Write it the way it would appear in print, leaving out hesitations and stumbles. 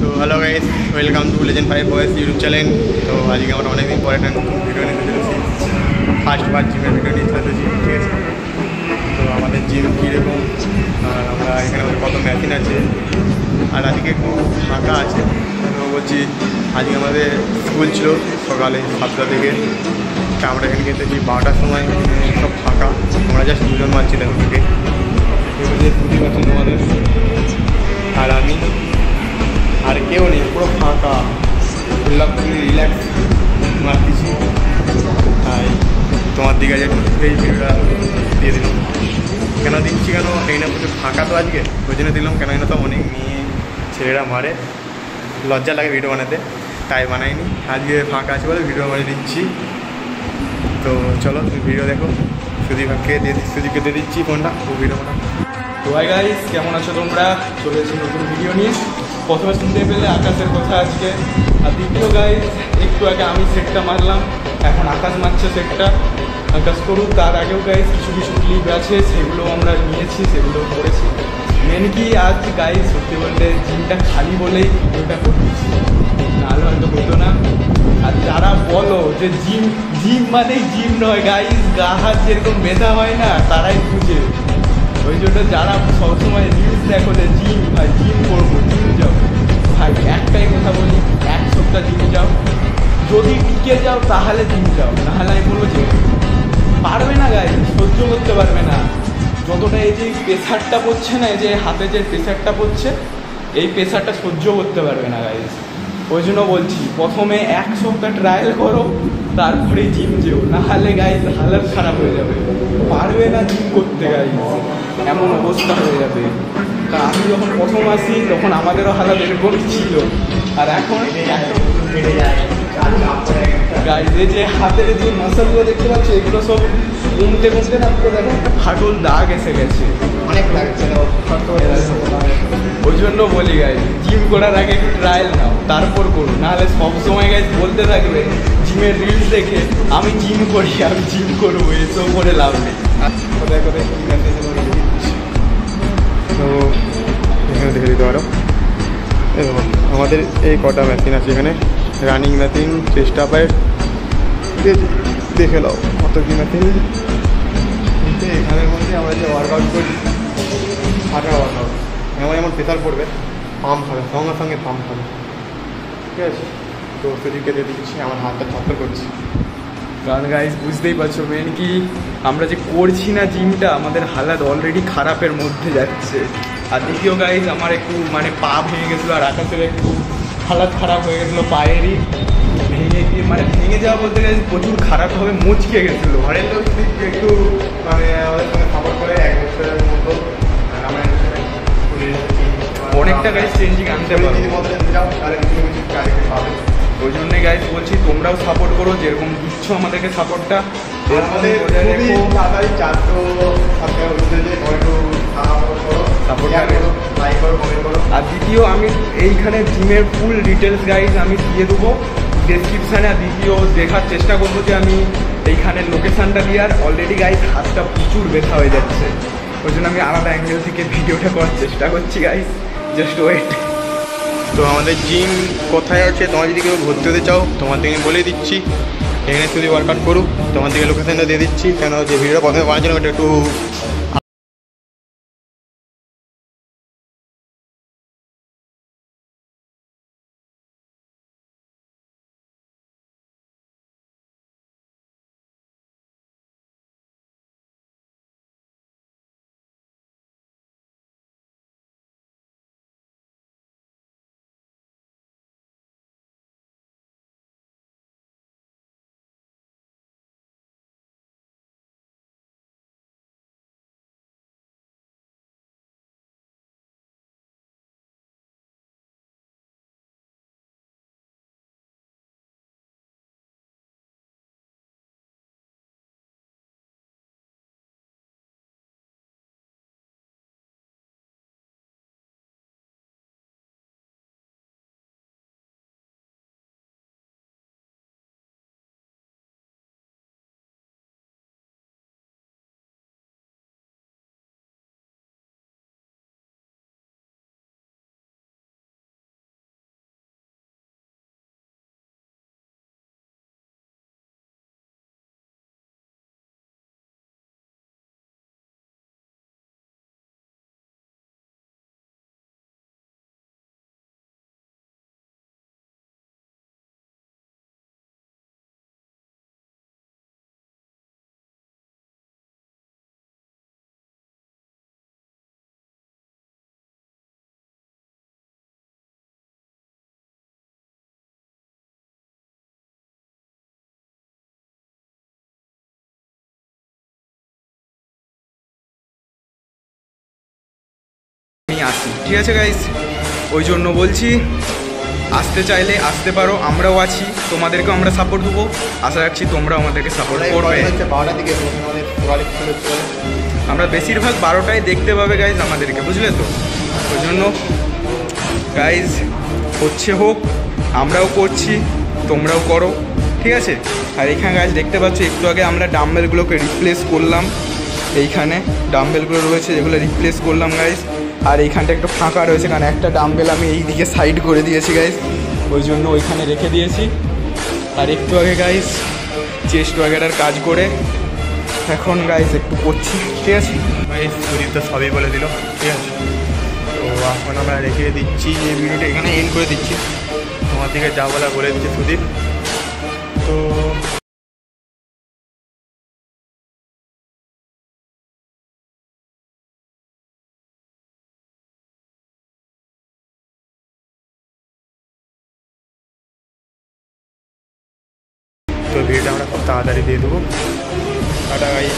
তো hello guys, welcome to legend 5 বয়েস YouTube channel. তো আজকে আমরা অনেক ইম্পর্টেন্ট ভিডিও নিতে চলেছি। ফার্স্ট বার জিমের ভিডিও নিতে চলেছি, ঠিক আছে? তো আমাদের জিম কীরকম, আর আমরা এখানে কত মেশিন আছে, আর আজকে একটু ফাঁকা আছে। তো বলছি, আজকে আমাদের স্কুল ছিল সকালে 7টা থেকে, তা আমরা এখানে গেতেছি 12টার সময়। সব ফাঁকা, আমরা জাস্ট দুজন মারছি দেখো থেকে। বুঝতে পারছেন তোমাদের, আর আমি আর কেউ নেই, পুরো ফাঁকা, খুললাম, খুবই রিল্যাক্স মারতেছি। তাই তোমার দিকে যে এই ভিডিওটা দিয়ে দিলাম। কেন দিচ্ছি, কেন এই না, প্রচুর ফাঁকা তো আজকে, ওই জন্য দিলাম। কেন এই না, তো অনেক মেয়ে ছেলেরা মারে, লজ্জা লাগে ভিডিও বানাতে, তাই বানাইনি। আজকে ফাঁকা আছে বলে ভিডিও বানিয়ে দিচ্ছি। তো চলো তুমি ভিডিও দেখো। সুদীপকে দিয়ে দিচ্ছি ফোনটা, ও ভিডিও বানাও। তো হাই গাইস, কেমন আছো তোমরা? চলে এসেছি নতুন ভিডিও নিয়ে। প্রথমে শুনতে পেলে আকাশের কথা আজকে, আর দ্বিতীয় গাইস একটু আগে আমি সেটটা মারলাম, এখন আকাশ মারছে সেটটা। আকাশ করুক, তার আগেও গাইস কিছু কিছু ক্লিপ আছে, সেগুলো আমরা নিয়েছি, সেগুলো করেছি। মেন কি আজ গাইস সত্যি বলতে জিমটা খালি বলেই ভিডিওটা করতেছি, নাহলে হয়তো হতো না। আর যারা বলো যে জিম জিম মানেই জিম নয় গাইস, গা হাত যেরকম ব্যথা হয় না, তারাই বুঝে। ওই জন্য যারা সবসময় রিলস দেখো যে জিম, ভাই জিম করবো, জিম যাও, ভাই একটাই কথা বলি, 1 সপ্তাহ জিম যাও, যদি টিকে যাও তাহলে জিম যাও, নাহলে আমি বলবো যে পারবে না গাই, সহ্য করতে পারবে না। যতটা এই যে প্রেশারটা পড়ছে না, এই যে হাতে যে প্রেশারটা পড়ছে, এই প্রেশারটা সহ্য করতে পারবে না গাইজ। ওই জন্য বলছি প্রথমে 1 সপ্তাহ ট্রায়াল করো, তারপরে জিম যেও, নাহলে গাইজ হালত খারাপ হয়ে যাবে, পারবে না জিম করতে গাইজ, এমন অবস্থা হয়ে যাবে। তা আমি যখন প্রথম আসি তখন আমাদেরও হালত এরকমই ছিল, আর এখন গাইজ এই যে হাতের যে মাসলগুলো দেখতে পাচ্ছি, এগুলো সব কমতে কমতে না, পুরো দেখো একটা ফাটল দাগ এসে গেছে, অনেক লাগছে না, ওই জন্য বলি গাইজ জিম করার আগে একটু ট্রায়াল নাও, তারপর করো, নাহলে সবসময় গাইজ বলতে থাকবে জিমের রিলস দেখে আমি জিম করি, আমি জিম করবো, এসব করে লাভ নেই। কোথায় কোথায় কী মেসেজ তো এখানে দেখে দিতে পারো। আমাদের এই কটা মেশিন আছে এখানে, রানিং মেশিন, চেস্ট আপের, দেখে নাও কত কী মেশিন। কিন্তু এখানের মধ্যে আমরা যে ওয়ার্কআউট করি, হাঁটা ওয়ার্কআউট, এমন প্রেশার পড়বে, পাম্প হবে, সঙ্গে সঙ্গে পাম্প হবে, ঠিক আছে? তো সেদিকে দিয়ে দিচ্ছি, আমার হাতটা থরথর করছে। কারণ গাইজ বুঝতেই পারছো মেন কি, আমরা যে করছি না জিমটা, আমাদের হালাত অলরেডি খারাপের মধ্যে যাচ্ছে। আর দ্বিতীয় গাইজ আমার একটু মানে পা ভেঙে গেছিলো, আর আকাশের একটু হালাত খারাপ হয়ে গেছিলো পায়েরই, ভেঙে গিয়ে মানে ভেঙে যাওয়া বলতে গেলে প্রচুর খারাপভাবে মুচকে গেছিলো। ঘরে তো একটু মানে আমাদের সঙ্গে সাপোর্ট করে 1 বছরের মতো অনেকটা গাইজ চেঞ্জিং আনতে পারো, যাও, তাহলে কিছু কিছু পাবে। ওই জন্যই গাইজ বলছি তোমরাও সাপোর্ট করো, যেরকম দিচ্ছ আমাদেরকে সাপোর্টটা, আমাদের খুবই তাড়াতাড়ি 400 লাইক করো, কমেন্ট করো। আর দ্বিতীয় আমি এইখানে জিমের ফুল ডিটেলস গাইজ আমি দিয়ে দেবো ডেসক্রিপশানে। আর দ্বিতীয় দেখার চেষ্টা করবো যে আমি এইখানে লোকেশানটা দিয়ে, আর অলরেডি গাইজ হাতটা প্রচুর ব্যথা হয়ে যাচ্ছে, ওই জন্য আমি আলাদা অ্যাঙ্গেল থেকে ভিডিওটা করার চেষ্টা করছি গাইজ, জাস্ট ওয়েট। তো আমাদের জিম কোথায় আছে, তোমার যদি কেউ ভর্তি হতে চাও তোমার দিকে বলে দিচ্ছি, এখানে শুধু ওয়ার্কআউট করুক, তোমার দিকে লোকেশানটা দিয়ে দিচ্ছি। কেন যে ভিডিওটা প্রথমে বানাচ্ছিলাম ওটা একটু আসি, ঠিক আছে গাইস? ওই জন্য বলছি আসতে চাইলে আসতে পারো, আমরাও আছি, তোমাদেরকেও আমরা সাপোর্ট দেবো। আশা রাখছি তোমরাও আমাদেরকে সাপোর্ট করবে। 12টার দিকে আমাদের কোয়ালিফিকেশন হচ্ছে। আমরা বেশিরভাগ 12টায় দেখতে পাবে গাইজ আমাদেরকে, বুঝলে তো? ওই জন্য গাইজ হচ্ছে হোক, আমরাও করছি, তোমরাও করো, ঠিক আছে? আর এখানে গাইজ দেখতে পাচ্ছ একটু আগে আমরা ডাম্বেলগুলোকে রিপ্লেস করলাম। এইখানে ডাম্বেলগুলো রয়েছে যেগুলো রিপ্লেস করলাম গাইজ। আর এইখানটা একটু ফাঁকা রয়েছে কারণ একটা ডাম্বেল আমি এই দিকে সাইড করে দিয়েছি গাইজ, ওই জন্য ওইখানে রেখে দিয়েছি। আর একটু আগে গাইজ চেস্ট ওয়াগেরার কাজ করে এখন গাইজ একটু করছি, ঠিক আছে? গাইস সুদীপ তো সবই বলে দিল, ঠিক আছে? তো এখন আমরা রেখে দিচ্ছি, এই ভিডিওটা এখানে এন্ড করে দিচ্ছি। তোমার দিকে যা বলা বলে দিচ্ছে সুদীপ। তো ভিডিওটা আমরা খুব তাড়াতাড়ি দিয়ে দেবো। Tata guys.